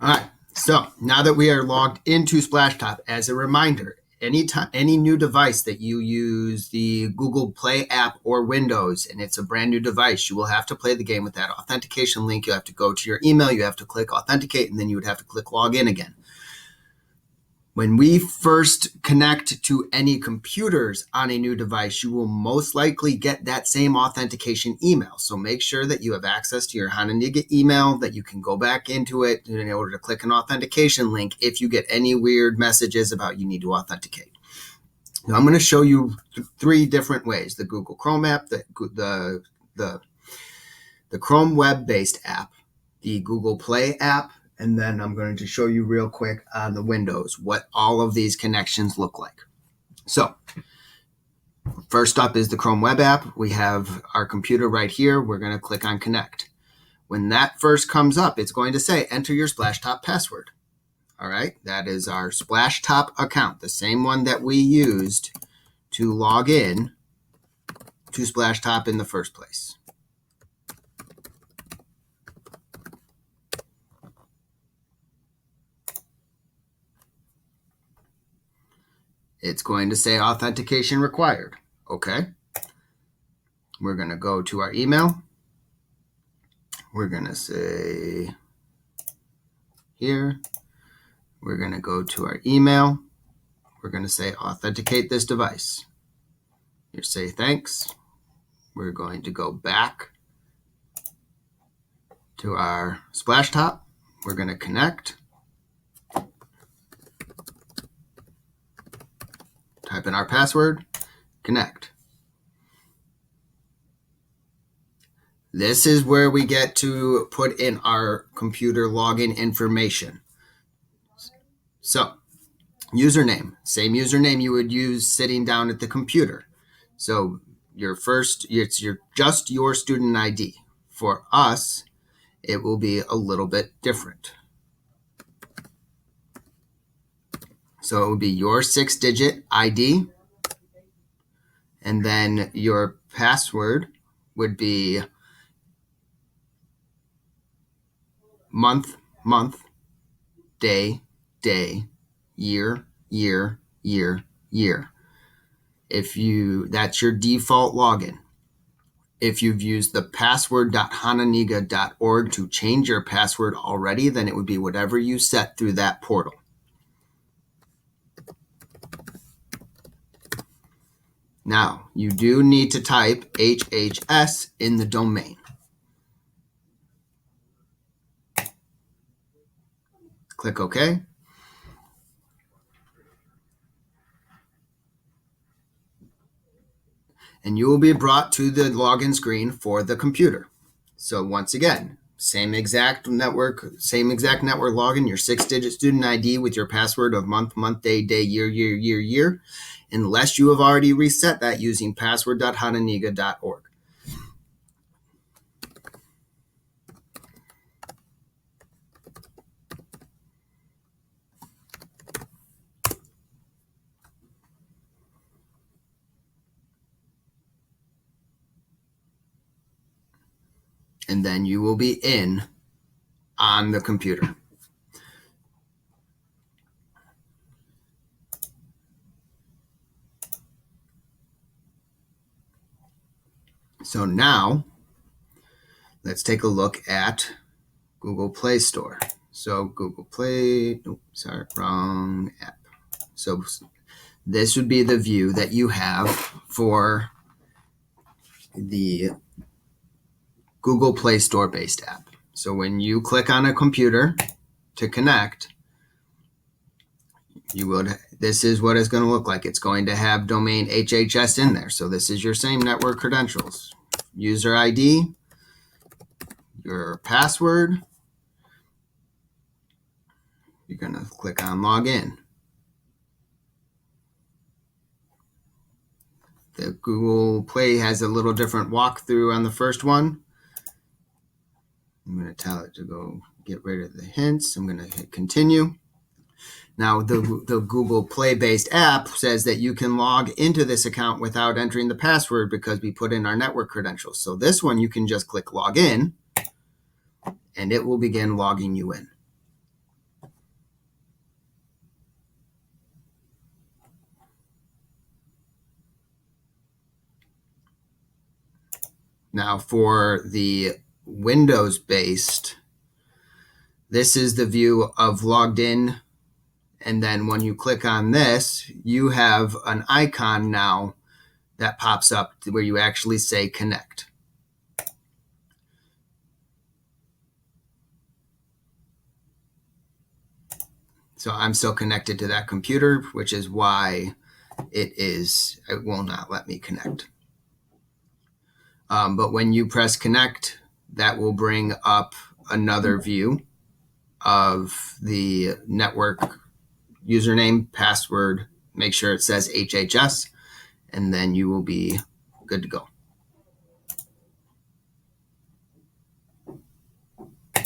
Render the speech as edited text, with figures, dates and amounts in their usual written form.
All right. So now that we are logged into SplashTop, as a reminder, any new device that you use the Google Play app or Windows, and it's a brand new device, you will have to play the game with that authentication link. You have to go to your email, you have to click authenticate, and then you would have to click login again. When we first connect to any computers on a new device, you will most likely get that same authentication email. So make sure that you have access to your Hananiga email, that you can go back into it in order to click an authentication link if you get any weird messages about you need to authenticate. Now I'm going to show you 3 different ways: the Google Chrome app, the Chrome web-based app, the Google Play app, and then I'm going to show you real quick on the Windows what all of these connections look like. So first up is the Chrome web app. We have our computer right here. We're going to click on connect. When that first comes up, it's going to say enter your SplashTop password. All right, that is our SplashTop account, the same one that we used to log in to SplashTop in the first place. It's going to say authentication required. Okay. We're going to go to our email. We're going to say here, we're going to go to our email. We're going to say authenticate this device. You say thanks. We're going to go back to our SplashTop. We're going to connect. Type in our password, connect. This is where we get to put in our computer login information. So, username, same username you would use sitting down at the computer. So, it's just your student ID. For us, it will be a little bit different. So it would be your 6-digit ID, and then your password would be month, day, year. That's your default login. If you've used the password.hananiga.org to change your password already, then it would be whatever you set through that portal. Now, you do need to type HHS in the domain. Click OK. And you will be brought to the login screen for the computer. So once again, same exact network login, your 6-digit student ID with your password of month, day, year, unless you have already reset that using password.hananiga.org. And then you will be in on the computer. So now, let's take a look at Google Play Store. So Google Play, wrong app. So this would be the view that you have for the Google Play Store based app. So when you click on a computer to connect, this is what it's going to look like. It's going to have domain HHS in there. So this is your same network credentials, user ID, your password. You're going to click on login. The Google Play has a little different walkthrough on the first one. I'm going to tell it to go get rid of the hints. I'm going to hit continue. Now, the Google Play-based app says that you can log into this account without entering the password because we put in our network credentials. So this one, you can just click log in, and it will begin logging you in. Now for the Windows-based, this is the view of logged in. And then when you click on this, you have an icon now that pops up where you actually say connect. So I'm still connected to that computer, which is why it will not let me connect. But when you press connect, that will bring up another view of the network username, password. Make sure it says HHS, and then you will be good to go.